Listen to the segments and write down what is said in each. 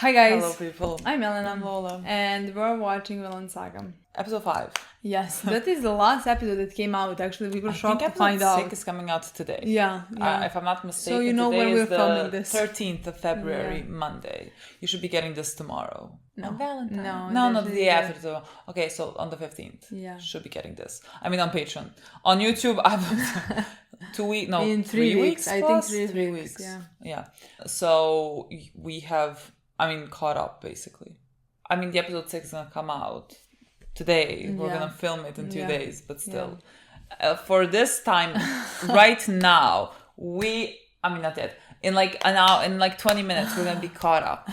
Hi guys. Hello people. I'm Milena. I'm Lola. And we're watching Vinland Saga. Episode 5. Yes, that is the last episode that came out. Actually, we were shocked to find episode out. 6 is coming out today. Yeah. If I'm not mistaken, so you know today when we're is the filming this. 13th of February, Monday. You should be getting this tomorrow. No. On Valentine. No, No, the day after. So, okay, so on the 15th. Yeah. Should be getting this. I mean, on Patreon. On YouTube, I've 2 weeks. No, in 3 weeks. I think 3 weeks. Yeah. So we have, caught up basically. The episode 6 is gonna come out today. We're gonna film it in 2 days, but still. For this time, right now, not yet. In like an hour, in like 20 minutes, we're gonna be caught up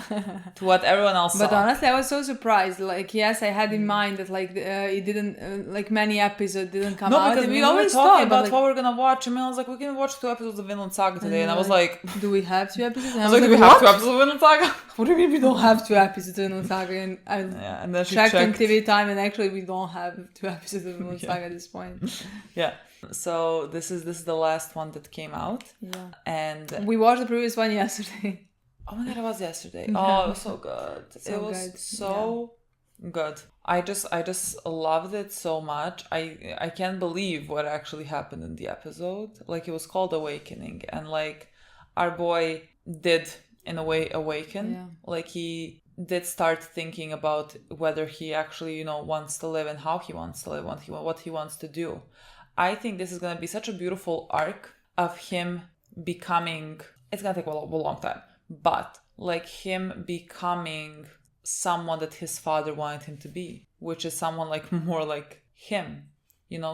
to what everyone else saw. But honestly, I was so surprised. Like, yes, I had in mind that it didn't, many episodes didn't come out. Because we always talk about what we're gonna watch. I was like, we're gonna watch 2 episodes of Vinland Saga today, and I was like, do we have 2 episodes? And I was like, do we have 2 episodes of Vinland Saga? What do you mean we don't have 2 episodes of Vinland Saga? And I and then checked on TV Time, and actually we don't have 2 episodes of Vinland Saga at this point. Yeah. So this is the last one that came out. Yeah. And we watched the previous one yesterday. Oh my god, it was yesterday. Oh, it was so good. It was so good. I just loved it so much. I can't believe what actually happened in the episode. Like, it was called Awakening, and like our boy did in a way awaken. Yeah. Like, he did start thinking about whether he actually, wants to live and how he wants to live, what he wants to do. I think this is going to be such a beautiful arc of him becoming, it's going to take a long time, but like him becoming someone that his father wanted him to be, which is someone like more like him,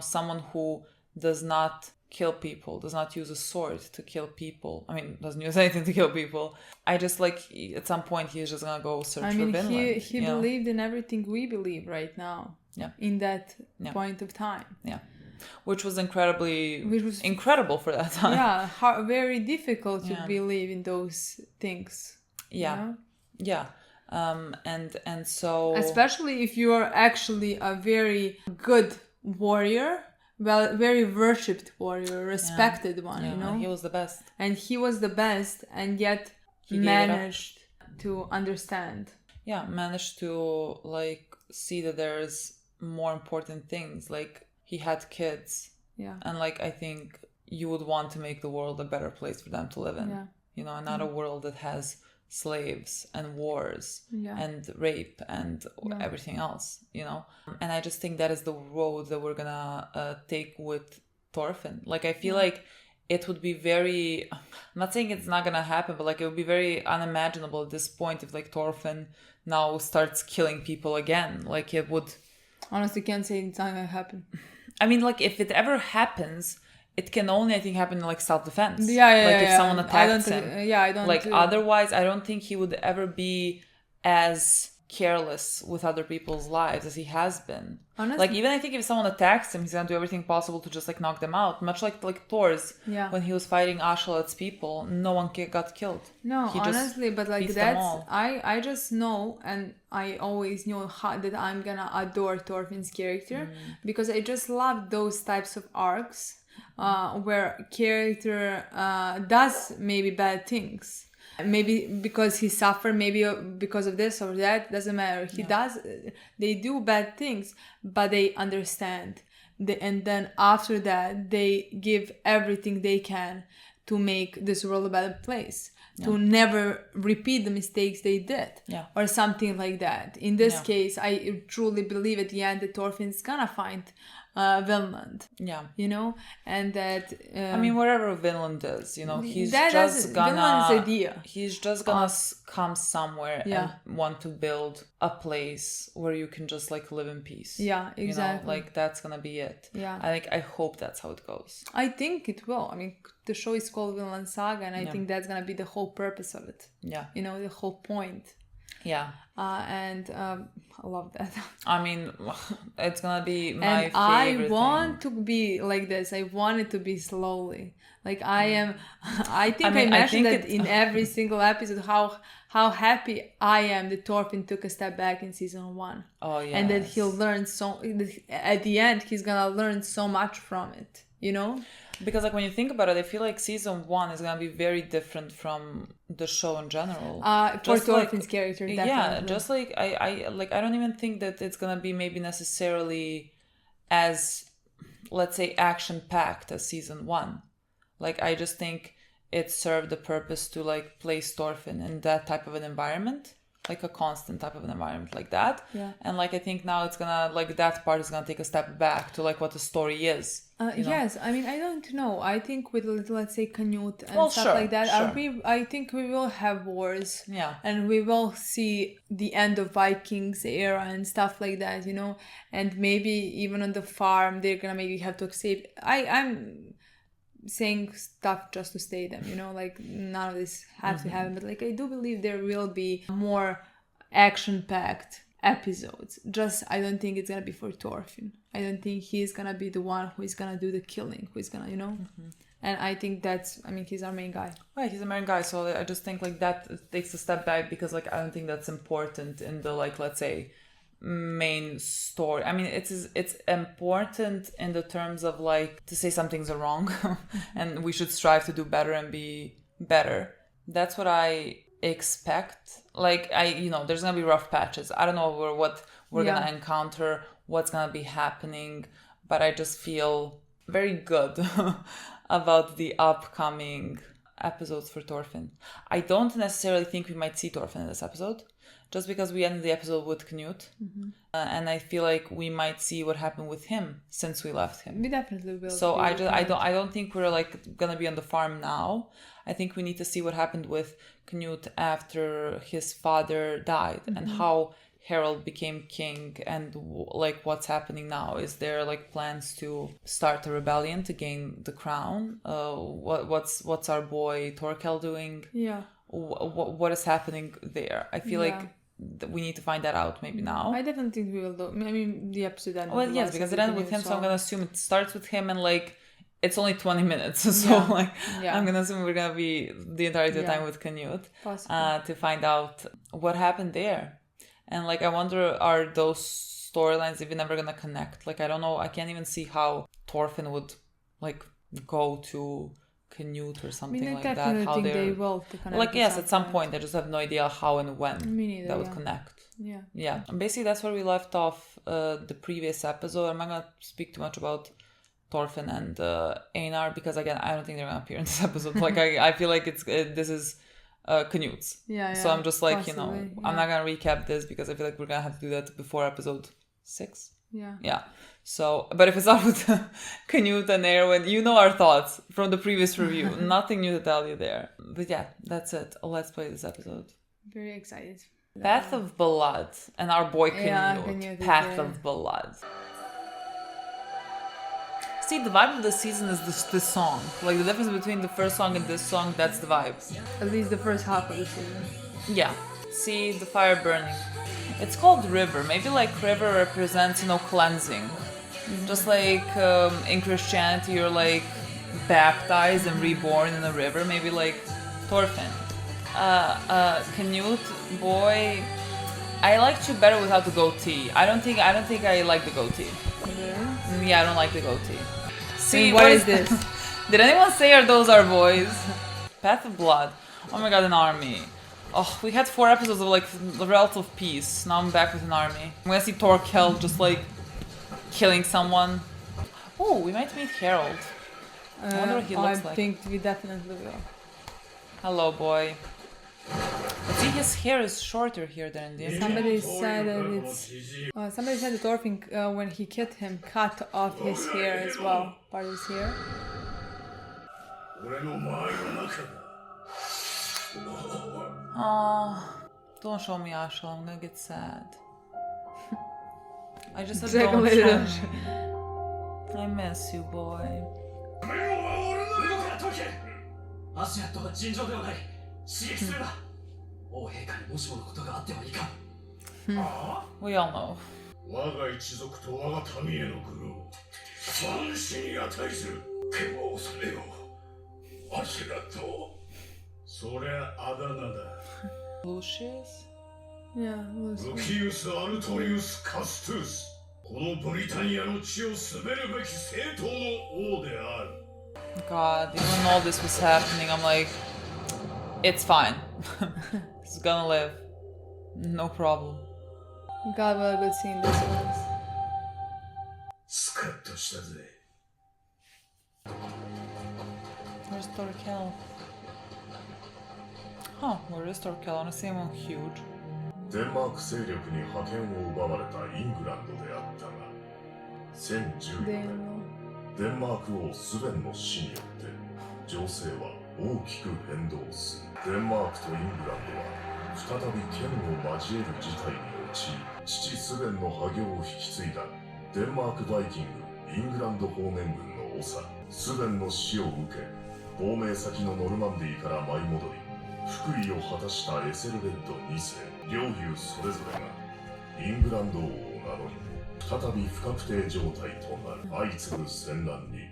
someone who does not kill people, does not use a sword to kill people. Doesn't use anything to kill people. I just like, at some point he's just going to go search for Vinland. He believed in everything we believe right now. Yeah. In that point of time. Yeah. Which was incredible for that time. Yeah, very difficult to believe in those things. Yeah, yeah. And so... Especially if you are actually a very good warrior, very worshipped warrior, respected one, he was the best. And he was the best, and yet he managed to understand. Yeah, managed to, like, see that there's more important things, like... He had kids. Yeah. And like, I think you would want to make the world a better place for them to live in. Yeah. And not a world that has slaves and wars and rape and everything else, And I just think that is the road that we're gonna take with Thorfinn. Like, I feel like it would be very, I'm not saying it's not gonna happen, but like it would be very unimaginable at this point if like Thorfinn now starts killing people again. Like, it would... Honestly, can't say it's not gonna happen. Like, if it ever happens, it can only, I think, happen in, like, self-defense. If someone attacks him. I don't... Like, otherwise, I don't think he would ever be as careless with other people's lives as he has been. Honestly. Like, even I think if someone attacks him, he's gonna do everything possible to just, like, knock them out. Much like Thor's, when he was fighting Ashalat's people, no one got killed. No, he honestly, but like that's... I just know, and I always knew that I'm gonna adore Thorfinn's character, because I just love those types of arcs where character does maybe bad things. Maybe because he suffered, maybe because of this or that, doesn't matter. They do bad things, but they understand. And then after that, they give everything they can to make this world a better place. To never repeat the mistakes they did. Or something like that. In this case, I truly believe at the end that Thorfinn's gonna find Vinland. And that... wherever Vinland is, he's just gonna come somewhere and want to build a place where you can just, like, live in peace. Yeah, exactly. Like, that's gonna be it. Yeah. I hope that's how it goes. I think it will. The show is called Vinland Saga, and I think that's gonna be the whole purpose of it. Yeah. The whole point. Yeah. And I love that. It's gonna be my favorite I want to be like this. I want it to be slowly. Like, I think I mentioned that in every single episode how happy I am that Thorfinn took a step back in season 1. Oh, yeah. And that he'll learn at the end he's gonna learn so much from it. you know? Because like when you think about it, I feel like season 1 is gonna be very different from the show in general. For Thorfinn's character, definitely. Yeah, just like I don't even think that it's gonna be maybe necessarily as, let's say, action packed as season 1. Like I just think it served the purpose to like place Thorfinn in that type of an environment, like a constant type of an environment like that. Yeah. And like I think now it's gonna, like, that part is gonna take a step back to like what the story is. Yes, I mean, I don't know. I think with, let's say, Canute and stuff like that, I think we will have wars. Yeah. And we will see the end of Vikings era and stuff like that, you know? And maybe even on the farm, they're gonna maybe have to save... I'm saying stuff just to say them, you know? Like, none of this has to happen. But, like, I do believe there will be more action-packed episodes. Just, I don't think it's gonna be for Thorfinn. I don't think he's gonna be the one who is gonna do the killing, who is gonna, you know? And I think he's our main guy. Right, he's a main guy, so I just think like that takes a step back, because like I don't think that's important in the, like, let's say, main story. I mean, it's important in the terms of like to say some things are wrong and we should strive to do better and be better. That's what I expect. Like there's gonna be rough patches. I don't know what we're gonna encounter, what's gonna be happening, but I just feel very good about the upcoming episodes for Thorfinn. I don't necessarily think we might see Thorfinn in this episode, just because we ended the episode with Knut, and I feel like we might see what happened with him since we left him. We definitely will. So I don't think we're like gonna be on the farm now. I think we need to see what happened with Knut after his father died, and how Harold became king, and like what's happening now. Is there like plans to start a rebellion to gain the crown? What's our boy Torkel doing? Yeah. What is happening there? I feel like we need to find that out maybe now. I definitely think we will do. I mean, the episode ended. Well, yes, because it ended with him, so I'm gonna assume it starts with him, and like it's only 20 minutes, so I'm gonna assume we're gonna be the entirety of the time with Canute to find out what happened there. And like I wonder, are those storylines even ever gonna connect? Like I don't know, I can't even see how Thorfinn would like go to Canute or something like that. How think they will to connect. Like yes, at some point I just have no idea how and when that would connect. Yeah. And basically that's where we left off the previous episode. I'm not gonna speak too much about Thorfinn and Einar, because again I don't think they're gonna appear in this episode. Like I feel like this is Canute's. So I'm just like, possibly, I'm not gonna recap this because I feel like we're gonna have to do that before episode 6. Yeah. So, but if it's not with Canute and Erwin, you know our thoughts from the previous review. Nothing new to tell you there. But yeah, that's it. Let's play this episode. Very excited. Path of Blood and our boy Canute. Path of Blood. See, the vibe of the season is this song. Like the difference between the first song and this song, that's the vibe. At least the first half of the season. Yeah. See the fire burning. It's called River. Maybe like River represents, cleansing. Just like in Christianity you're like baptized and reborn in a river. Maybe like Thorfinn. Canute, boy, I liked you better without the goatee. I don't think I like the goatee. Really? Yeah, I don't like the goatee. See, what is this? Did anyone say are those our boys? Path of Blood. Oh my god, an army. Oh, we had 4 episodes of like relative peace. Now I'm back with an army. I'm gonna see Torkel just like killing someone. Oh, we might meet Harold. I wonder what he looks like. I think we definitely will. Hello, boy. But see, his hair is shorter here than in the intro. Somebody said that Thorfinn, when he killed him, cut off his hair as well. Part of his hair. Oh, don't show me Ashel. I'm gonna get sad. I just said don't show me. I miss you, boy. We all know. Lucius? Yeah, Lucius. God, even when all this was happening, I'm like, it's fine. It's gonna live. No problem. God, what a good scene this was. Where's Torkel? Huh, where is Torkel? I wanna see him huge. デンマーク勢力に覇権を奪われたイングランドであったが、1014年、デンマーク王スベンの死によって情勢は大きく変動する。デンマークとイングランドは再び剣を交える事態に陥り、父スベンの覇業を引き継いだデンマークバイキングイングランド方面軍の長スベンの死を受け、亡命先のノルマンディーから舞い戻り、福井を果たしたエセルレッド2世両雄それぞれがイングランド王を名乗り、再び不確定状態となる。相次ぐ戦乱に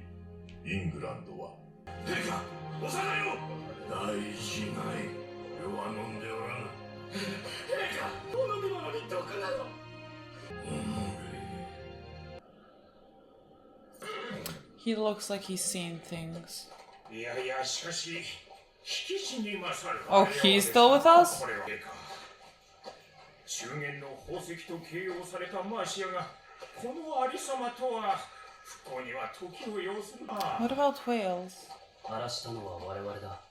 イングランドは陛下、幼いよ、大事ない。俺は飲んでおらぬ。陛下、お飲み物に毒など。He looks like he's seen things. Oh, he's still with us? 中元の宝石と形容されたマーシアがこのありさまとは不幸には時を要するな。 What about whales? 荒らしたのは我々だ。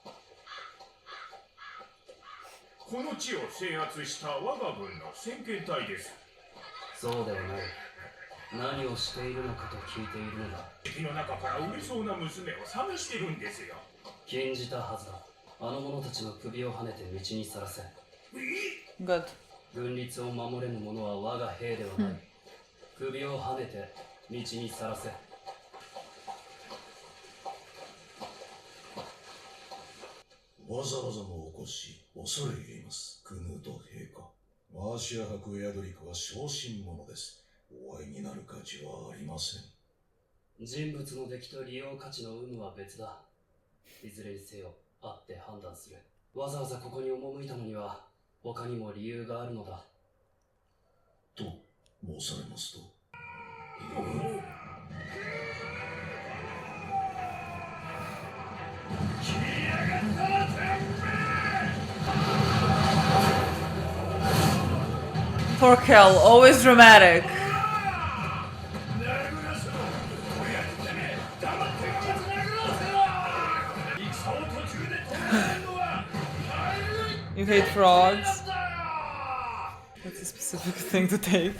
この地を制圧した我が軍の先遣隊です。そうではない。何をしているのかと聞いているのだ。敵の中から売れそうな娘を探してるんですよ。禁じたはずだ。あの者たちの首をはねて道にさらせ。 Good. 軍律を守れぬ者は我が兵ではない。首をはねて道にさらせ。わざわざのお越し、恐れ入ります、クヌート陛下。マーシア伯エアドリクは小心者です。お会いになる価値はありません。人物の出来と利用価値の有無は別だ。いずれにせよ、会って判断する。わざわざここに赴いたのには、他にも理由があるのだ。と申されますと。Torkel, always dramatic. You hate frogs? That's a specific thing to take.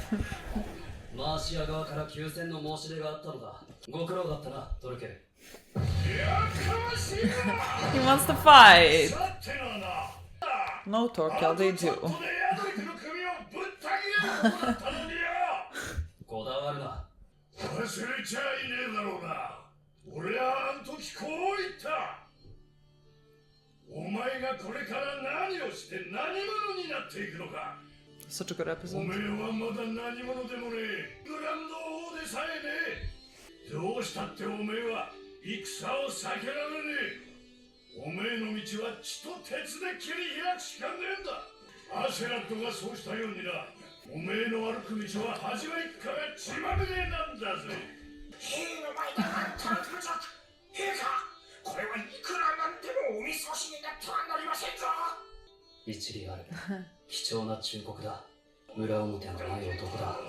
マーシア側から休戦の申し出があったのだ。ご苦労だったな、トルケル。He wants to fight. No, Torkel, they do. こだわるな。忘れちゃいねえだろうな。俺はあん時こう言った。お前がこれから何をして何者になっていくのか。 Such a good お episode. めえはまだ何者でもねえ。グランド王でさえねえ。どうしたっておめえは戦を避けられねえ。おめえの道は血と鉄で切り開くしかねえんだ。アセラットがそうしたようにな。おめえの歩く道は始まりから血まみれなんだぜ。兵の前だったらたじゃ。陛下、これはいくらなんでもお見過ごしになってはなりませんぞ。一理ある。貴重な忠告だ。裏表のない男だ。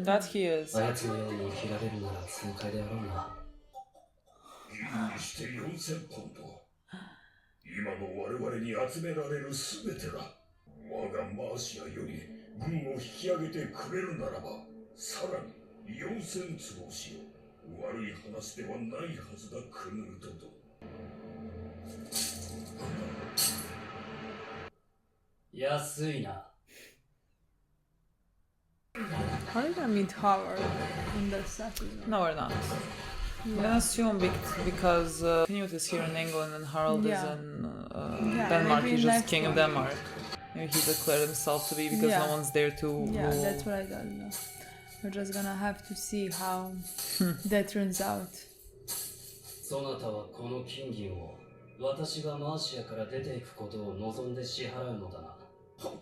That he is. あやつのように生きられるなら痛快であろうな。にして4000ポンド。今の我々に集められるすべてだ。我がマーシアより軍を引き上げてくれるならば、さらに4000坪をしよう。悪い話ではないはずだ、クヌートと。安いな。Are we gonna meet Howard in the second? No, we're not. I'm gonna assume because Knut is here in England and Harald is in Denmark. maybe He's just next king of one. Denmark. Maybe he declared himself to be because no one's there to Yeah, rule. that's what I thought. No. We're just gonna have to see how that turns out. そなたはこの金銀を私がマーシアから出ていくことを望んで支払うのだな。8000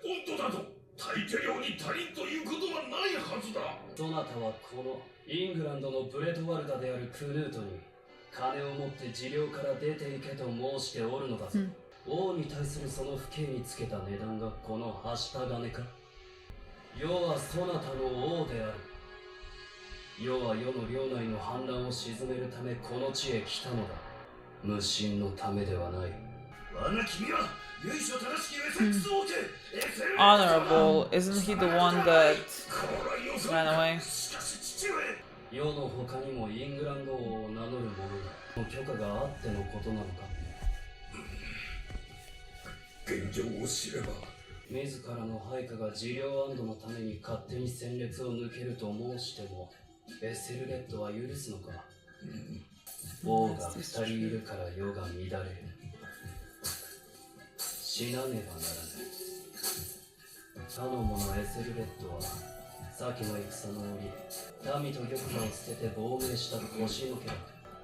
ポンドだと大手量に足りんということはないはずだ。そなたはこのイングランドのブレトワルダであるクヌートに金を持って治療から出ていけと申しておるのだぞ。王に対するその父兄につけた値段がこのはした金か。世はそなたの王である。世は世の領内の反乱を鎮めるためこの地へ来たのだ。無心のためではない。我が君は由緒正しきエセックス王家Honorable, isn't he the one that ran away? しかし父上、世の他にもイングランド王を名乗る者が許可があってのことなのか。現状を知れば自らの配下が治療安堵のために勝手に戦列を抜けると申してもエセルレッドは許すのか。王が二人いるから世が乱れる。死なねばならない。他の者エセルレッドは先の戦の折民と玉座を捨てて亡命した腰の毛だ。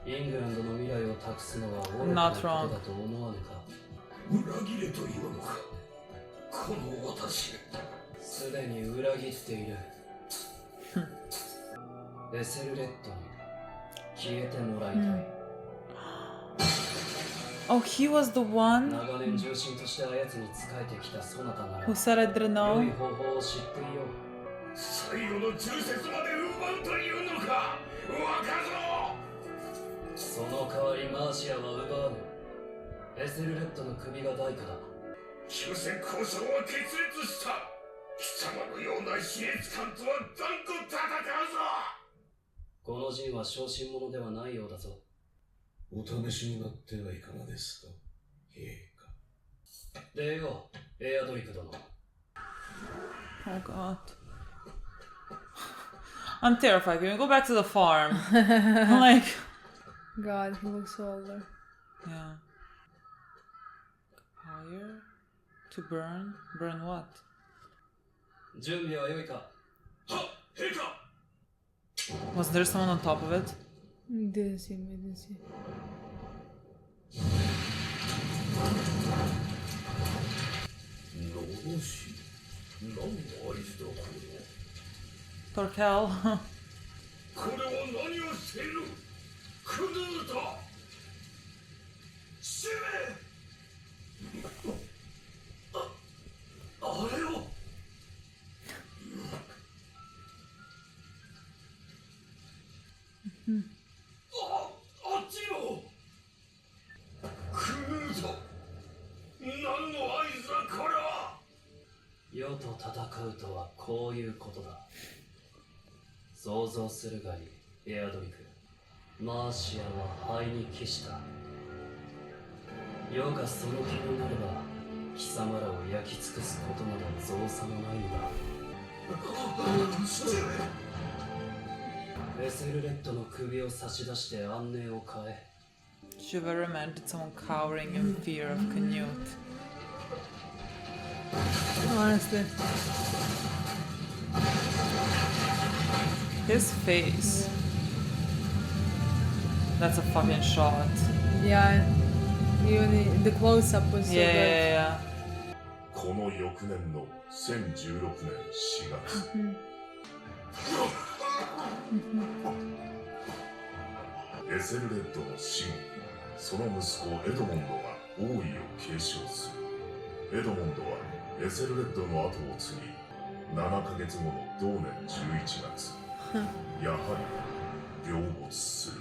イングランドの未来を託すのは愚かなことだと思わぬか。裏切れというのか、この私。すでに裏切っている。エセルレッドに消えてもらいたい。Oh, he was the one 長年重臣としてあやつに仕えてきたそなたなら who said I didn't 良い know? 方法を知っていよう。最後の忠節まで奪うというのか、若造。その代わりマーシアは奪わぬ。エセルレッドの首が代価だ。休戦交渉は決裂した。貴様のような卑劣官とは断固戦うぞ。この陣は小心者ではないようだぞ。お試しになってはいかがですか、陛下。でよ、エアドリク殿。 Oh god. I'm terrified. Can we go back to the farm? Like, God, he looks older. yeah. Fire to burn? Burn what? 準備は良いか。は、陛下。 Was there someone on top of it? Didn't see me, didn't see. のし、何の合図だこれは。 Torkel. これは何をしている。クヌート。父上。あれを。あっちよ。クヌート。何の合図だこれは。世と戦うとはこういうことだ。想像するがいい、エアドリク。マーシアは灰に帰した。世がその気になれば貴様らを焼き尽くすことなど造作もないんだ。父上。エセルレッドの首を差し出して安寧を変え。 You've ever imagined someone cowering in fear of Canute? Honestly. His face. That's a fucking shot. Yeah. Even the close-up was so Yeah, good. yeah, yeah. この翌年の1016年4月。エセルレッドの死後、その息子エドモンドが王位を継承する。エドモンドはエセルレッドの後を継ぎ、7ヶ月後の同年11月、やはり病没する。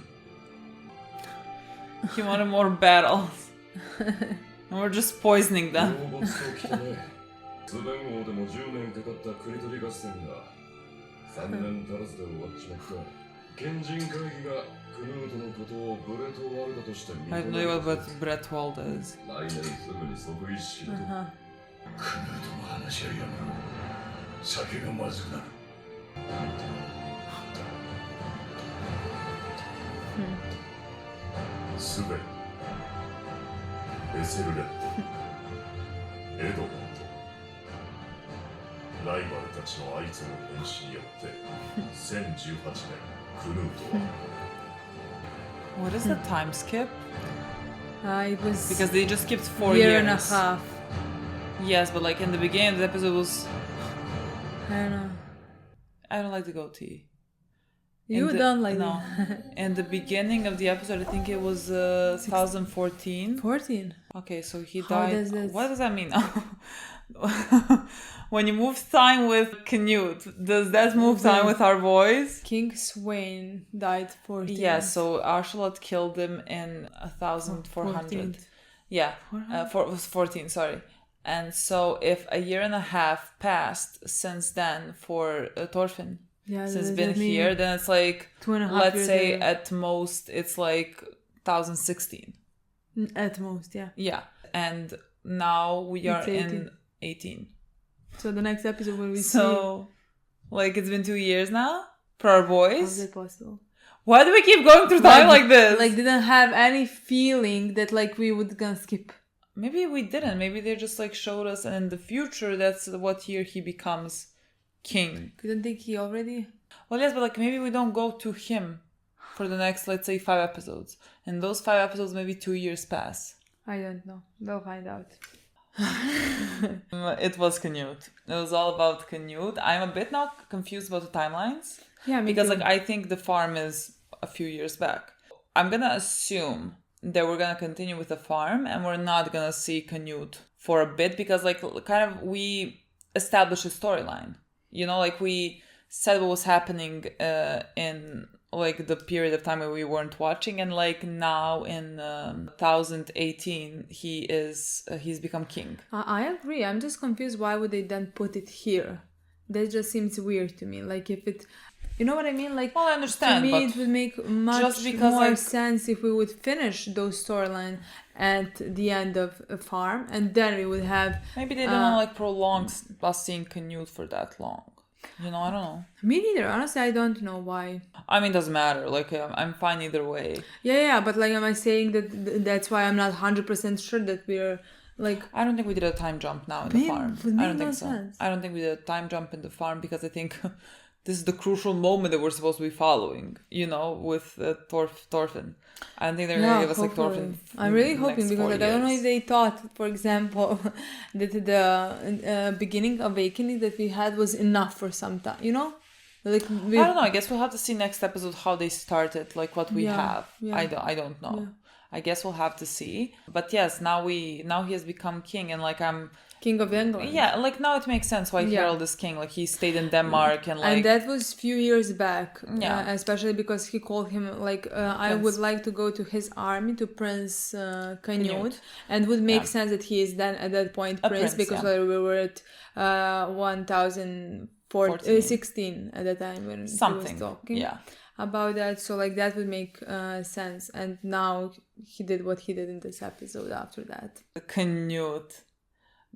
He wanted more battles. And we're just poisoning them. 病没ときたね。スベン王でも10年かかったクリトリ合戦が3年足らずで終わっちまった。賢人会議がクヌートのことをブレトワルダとして認め I have no idea what Bretwald is. 来年すぐに即位しろと。クヌートの話はやめろ。酒がまずくなる。スベン、エセルレッド、エドモンド、ライバルたちの相次ぐ変死によって1018年クヌートは What is the time skip? It was Because they just skipped 4 year years. and a half. Yes, but like in the beginning of the episode was... I don't know. I don't like the goatee. You don't like no. In the beginning of the episode, I think it was 2014. 14. Okay, so he How died. does this- What does that mean? When you move time with Canute, does that move time with our boys? King Swain died 14. Yeah, so Archulot killed him in 1400. 14th. Yeah, it was 14, sorry. And so if a year and a half passed since then for Thorfinn, Yeah, since does been that mean here, then it's like, 2.5 let's years say later? at most it's like 2016. At most, yeah. Yeah, and now we are It's in 18. So the next episode when we So, like, it's been 2 years now for our see, boys. how's it possible? Why do we keep going through time like this? Like didn't have any feeling that like we would gonna skip. Maybe we didn't. Maybe they just like showed us, and in the future, that's what year he becomes king. Couldn't think he already. Well, yes, but like maybe we don't go to him for the next, let's say, 5 episodes. In those 5 episodes, maybe 2 years pass. I don't know. We'll find out. It was Canute. It was all about Canute. I'm a bit now confused about the timelines. Yeah, me Because too. like I think the farm is a few years back. I'm gonna assume that we're gonna continue with the farm and we're not gonna see Canute for a bit because like kind of we established a storyline. You know, like we said what was happening in like the period of time where we weren't watching, and like now in 2018 he's become king. I agree. I'm just confused. Why would they then put it here? That just seems weird to me. Like if it, you know what I mean? Like Well, I understand, to me, but it would make much just because, more like- sense if we would finish those storyline at the end of a farm, and then we would have. Maybe they don't want to like prolong us seeing Canute for that long. You know, I don't know. Me neither. Honestly, I don't know why. I mean, it doesn't matter. Like, I'm fine either way. Yeah, but like, am I saying that that's why I'm not 100% sure that we're like. I don't think we did a time jump now in the Maybe- farm. would I make don't no think so. sense. I don't think we did a time jump in the farm because I think this is the crucial moment that we're supposed to be following, you know, with Thorfinn. I don't think they're going to give us like hopefully. Thorfinn. I'm really in the hoping next because 4 like I don't know years. if they thought, for example, that the beginning awakening that we had was enough for some time. You know, like we. I don't know. I guess we'll have to see next episode how they started, like what we Yeah, have. yeah. I don't know. Yeah. I guess we'll have to see. But yes, now he has become king, and like I'm. King of England. Yeah, like now it makes sense why Yeah. Harold is king. Like he stayed in Denmark and like And that was few years back, Yeah. especially because he called him like I Prince. would like to go to his army to Prince Canute, Canute. and would make Yeah. sense that he is then at that point A prince, prince, because yeah. we were at 1016 at the time when he something. was talking Yeah. about that. So like that would make sense, and now he did what he did in this episode after that. Canute.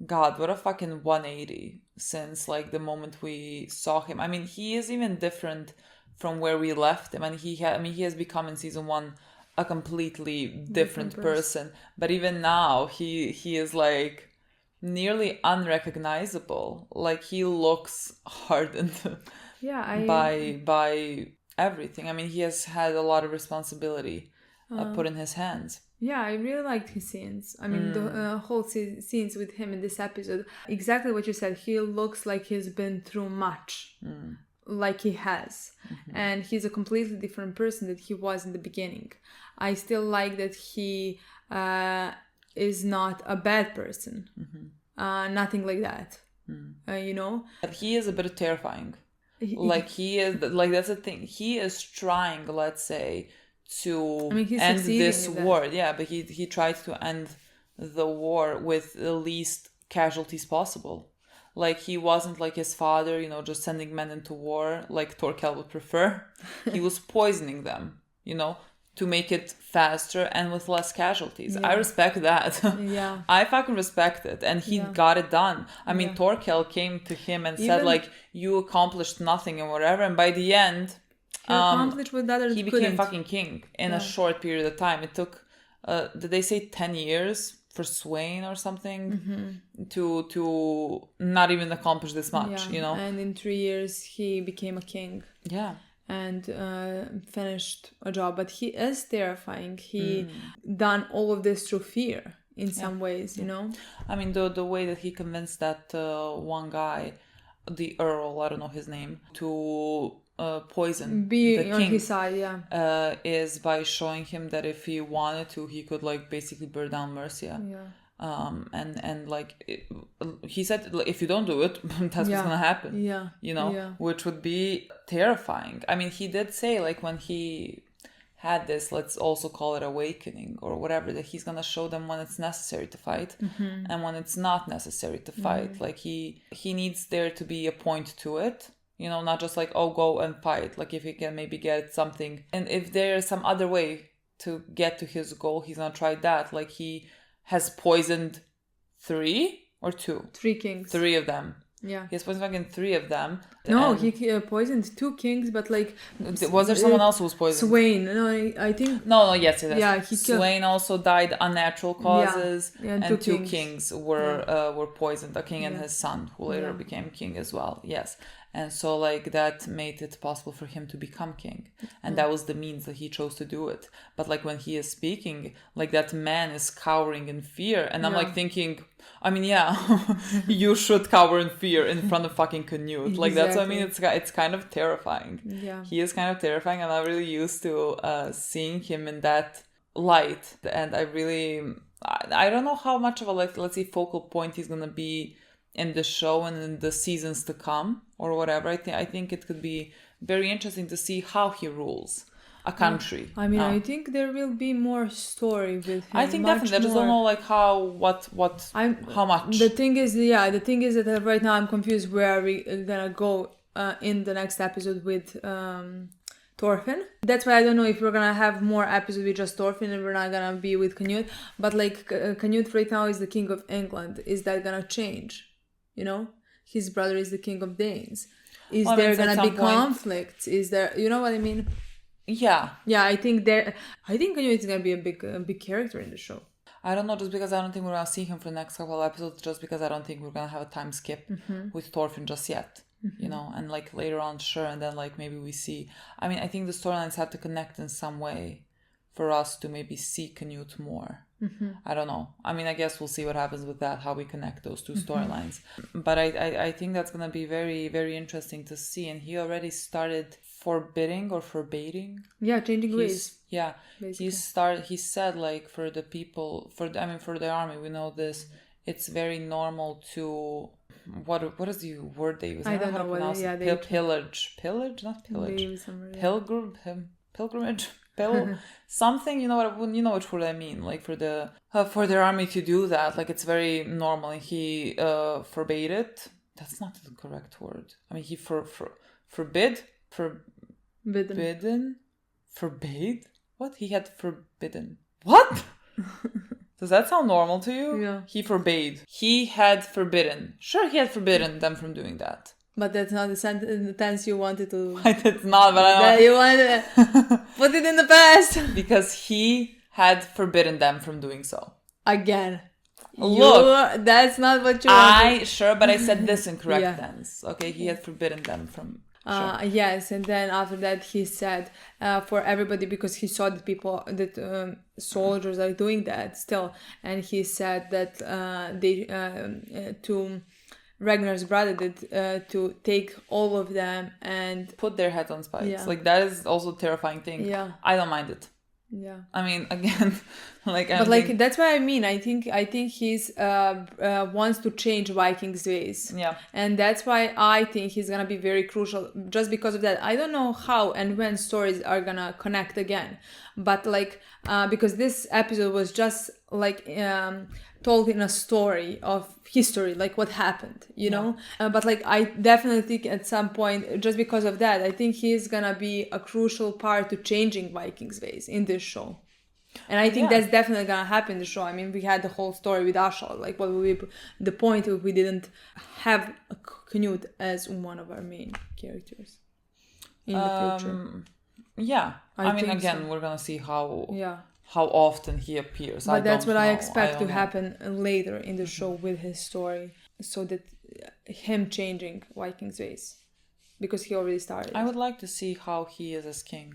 God, what a fucking 180 since like the moment we saw him. I mean, he is even different from where we left him, and he has become in season 1 a completely different person. But even now, he is like nearly unrecognizable. Like he looks hardened Yeah, by everything. I mean, he has had a lot of responsibility put in his hands. Yeah, I really liked his scenes. I mean, the whole scenes with him in this episode. Exactly what you said. He looks like he's been through much. Like he has. And he's a completely different person that he was in the beginning. I still like that he is not a bad person. Nothing like that. You know? But he is a bit terrifying. Like he is, like that's the thing. He is trying, let's say, to he's end succeeding this in that. war. Yeah, but he tried to end the war with the least casualties possible. Like he wasn't like his father, you know, just sending men into war like Torkel would prefer. He was poisoning them, you know, to make it faster and with less casualties. I respect that. Yeah. I fucking respect it. And he got it done. I mean, Torkel came to him and said Even- like, you accomplished nothing and whatever. And by the end, He accomplished what others he became couldn't. fucking king in a short period of time. It took, did they say 10 years for Swain or something to not even accomplish this much, you know? And in 3 years, he became a king. Yeah. And finished a job. But he is terrifying. He done all of this through fear in some ways, you know? I mean, the way that he convinced that one guy the Earl, I don't know his name, to poison Be the on king, his side, yeah. is by showing him that if he wanted to, he could like basically burn down Mercia. Yeah. And like he said, like, if you don't do it, that's what's gonna happen. Yeah. You know, Yeah. which would be terrifying. I mean, he did say, like, when he had this, let's also call it awakening or whatever, that he's gonna show them when it's necessary to fight and when it's not necessary to fight. Like he needs there to be a point to it, you know, not just like, oh, go and fight. Like if he can maybe get something, and if there's some other way to get to his goal, he's gonna try that. Like he has poisoned 3 or 2? 3 kings. 3 of them. Yeah. He has poisoned fucking 3 of them. No, And he poisoned 2 kings, but like... was there someone else who was poisoned? Swain. No, I think... No, yes. Yeah, he killed... Swain also died unnatural causes, Yeah, and 2 kings. kings were poisoned. A king and his son, who later became king as well. Yes. And so, like, that made it possible for him to become king. And that was the means that he chose to do it. But, like, when he is speaking, like, that man is cowering in fear. And I'm, like, thinking, I mean, yeah, you should cower in fear in front of fucking Canute. Like, that's what I mean. It's kind of terrifying. Yeah. He is kind of terrifying. And I'm really used to seeing him in that light. And I don't know how much of a, like, let's say, focal point he's going to be in the show and in the seasons to come or whatever. I think it could be very interesting to see how he rules a country. I mean, I think there will be more story with him. I think definitely. I just don't know like how much. The thing is that right now I'm confused where are we gonna go in the next episode with Thorfinn. That's why I don't know if we're gonna have more episodes with just Thorfinn and we're not gonna be with Canute. But like Canute right now is the king of England. Is that gonna change? You know, his brother is the king of Danes. Is there gonna be conflicts? Is there, you know what I mean? Yeah. I think Canute is gonna be a big character in the show. I don't know, just because I don't think we're gonna see him for the next couple of episodes, just because I don't think we're gonna have a time skip with Thorfinn just yet. You know, and like later on, sure, and then like maybe we see. I mean, I think the storylines have to connect in some way for us to maybe see Canute more. I don't know. I mean, I guess we'll see what happens with that, how we connect those 2 storylines. But I think that's going to be very, very interesting to see. And he already started forbidding. Yeah, changing ways. Yeah. Basically. He said, like, for the people, for the army, we know this, it's very normal to... What is the word they use? I don't know what. Yeah, they pillage, not pillage. Pilgrimage. Something, you know which word I mean, like for their army to do that, like it's very normal. And he forbade it. That's not the correct word. I mean, he forbade. What? He had forbidden. What? Does that sound normal to you? Yeah. He forbade. He had forbidden. Sure, he had forbidden them from doing that. But that's not the tense you wanted to... It's not, but I know. You wanted to put it in the past. Because he had forbidden them from doing so. Again. Look. That's not what you wanted. Sure, but I said this in correct tense. Okay, he had forbidden them from... Sure. Yes, and then after that he said for everybody, because he saw that people, that soldiers are doing that still, and he said that they to Ragnar's brother did to take all of them and put their heads on spikes. Yeah. Like that is also a terrifying thing. Yeah, I don't mind it. Yeah. I mean, again, like... But like, that's what I mean. I think he's wants to change Vikings' ways. Yeah. And that's why I think he's gonna be very crucial, just because of that. I don't know how and when stories are gonna connect again. But like, because this episode was just like told in a story of history, like what happened, you know? But like, I definitely think at some point, just because of that, I think he's gonna be a crucial part to changing Vikings' ways in this show. And I think that's definitely gonna happen in the show. I mean, we had the whole story with Ashal. Like, what would be the point if we didn't have Canute as one of our main characters in the future? Yeah. I mean, again, we're gonna see how often he appears. But that's what I expect to happen later in the show with his story, so that him changing Vikings' ways, because he already started. I would like to see how he is as king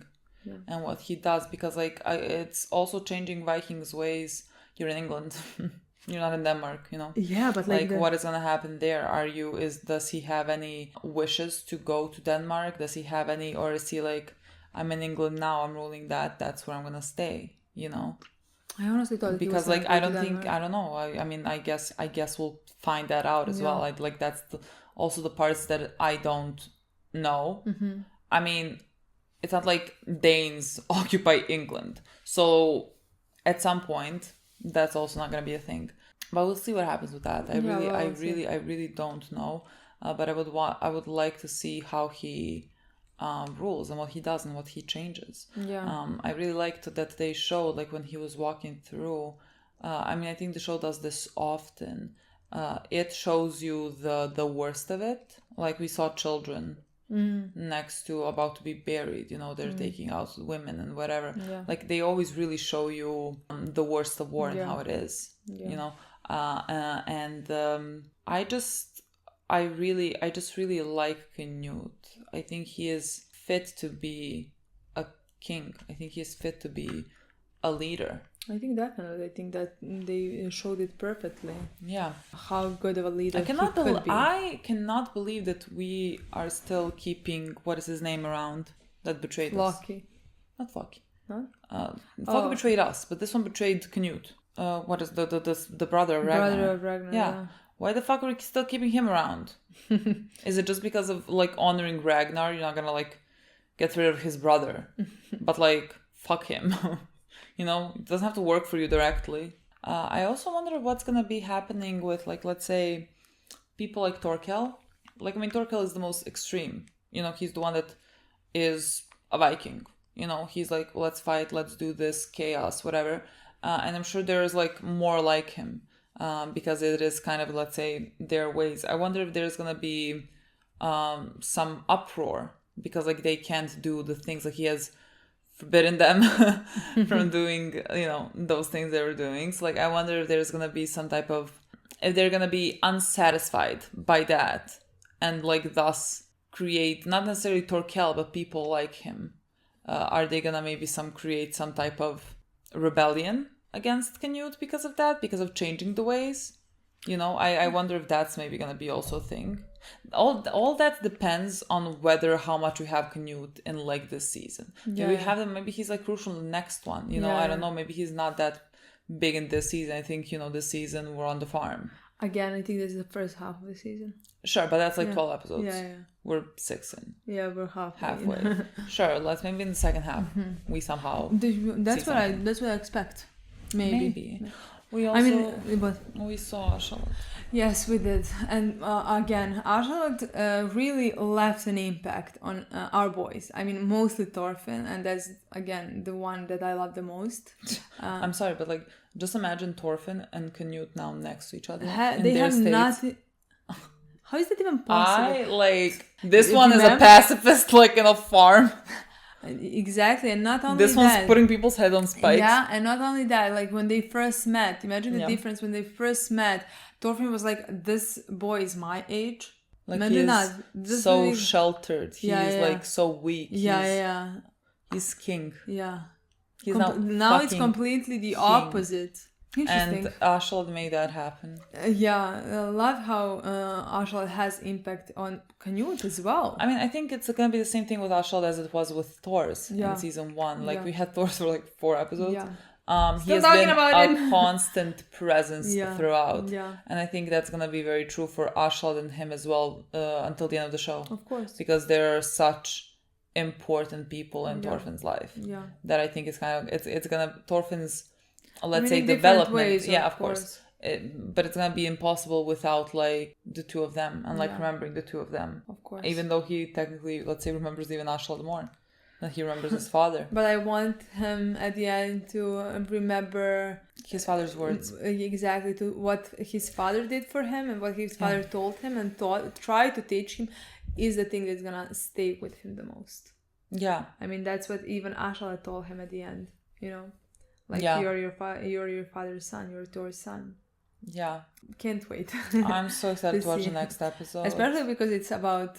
and what he does, because like it's also changing Vikings' ways. You're in England. You're not in Denmark, Yeah, but like what is gonna happen there? Does he have any wishes to go to Denmark? Does he have any, or is he like, I'm in England now, I'm ruling that's where I'm gonna stay, I honestly thought because like I don't know. I mean I guess we'll find that out as well. Like that's also the parts that I don't know. I mean, it's not like Danes occupy England, so at some point that's also not going to be a thing. But we'll see what happens with that. I really don't know. But I would like to see how he rules and what he does and what he changes. I really liked that they showed, like when he was walking through. I mean, I think the show does this often. It shows you the worst of it. Like we saw children next to about to be buried, they're taking out women and whatever. Like they always really show you the worst of war and how it is. I just really like Canute. I think he is fit to be a king. I think he is fit to be a leader. I think definitely. I think that they showed it perfectly. Yeah. How good of a leader I cannot believe that we are still keeping, what is his name, around that betrayed Floki. us. Not Floki. No? Floki betrayed us, but this one betrayed Canute. What is the brother of Ragnar? Brother of Ragnar, yeah. Why the fuck are we still keeping him around? Is it just because of like honoring Ragnar? You're not gonna like get rid of his brother, but like fuck him. It doesn't have to work for you directly. I also wonder what's gonna be happening with, like, let's say people like Torkel. Like, I mean, Torkel is the most extreme. He's the one that is a Viking. He's like, let's fight, let's do this, chaos, whatever. And I'm sure there's like more like him. Because it is kind of, let's say, their ways. I wonder if there's gonna be some uproar because like they can't do the things, like he has forbidden them from doing those things they were doing. So like I wonder if there's gonna be some type of, if they're gonna be unsatisfied by that and like thus create not necessarily Torkel but people like him. Are they gonna maybe create some type of rebellion against Canute because of that, because of changing the ways? I wonder if that's maybe going to be also a thing. All that depends on how much we have Canute in like this season. Do we have him? Maybe he's like crucial in the next one. I don't know. Maybe he's not that big in this season. I think this season we're on the farm. Again, I think this is the first half of the season. Sure, but that's like 12 episodes. Yeah. We're 6 in. Yeah, we're halfway. Sure, let's maybe in the second half we somehow. That's what I expect. Maybe. We also, we saw Charlotte. Yes, we did. And again, Charlotte really left an impact on our boys. I mean, mostly Thorfinn, and that's, again, the one that I love the most. I'm sorry, but like, just imagine Thorfinn and Canute now next to each other. They have nothing. How is that even possible? This one is a pacifist, like in a farm. Exactly, and not only this one's putting people's head on spikes. Yeah, and not only that, like when they first met, imagine the difference when they first met. Thorfinn was like, this boy is my age. Like he's so sheltered. He's like so weak. He's king. Yeah. He's now it's completely the opposite. And Ashland made that happen. I love how Ashland has impact on Canute as well. I mean, I think it's going to be the same thing with Ashland as it was with Thors in season 1. Like we had Thors for like 4 episodes. He has been a constant presence throughout. And I think that's going to be very true for Ashland and him as well until the end of the show. Of course. Because they're such important people in Thorfinn's life. That I think it's kind of, it's going to, Thorfinn's, let's say, development ways, of course. But it's gonna be impossible without like the two of them and like remembering the two of them, of course, even though he technically, let's say, remembers even Ashland more than he remembers his father. But I want him at the end to remember his father's words, exactly, to what his father did for him and what his father told him and try to teach him is the thing that's gonna stay with him the most. I mean, that's what even Ashland told him at the end, Like you're your father's son, you're Thor's son. Can't wait. I'm so excited to watch the next episode. Especially because it's about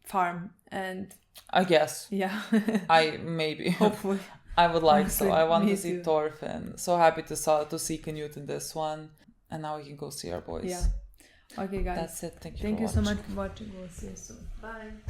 farm and... I guess. Maybe. Hopefully. I would like so. I want to see Thorfinn. So happy to see Canute in this one. And now we can go see our boys. Yeah. Okay, guys. That's it. Thank you Thank for you so watching. much for watching. We'll see you soon. Bye.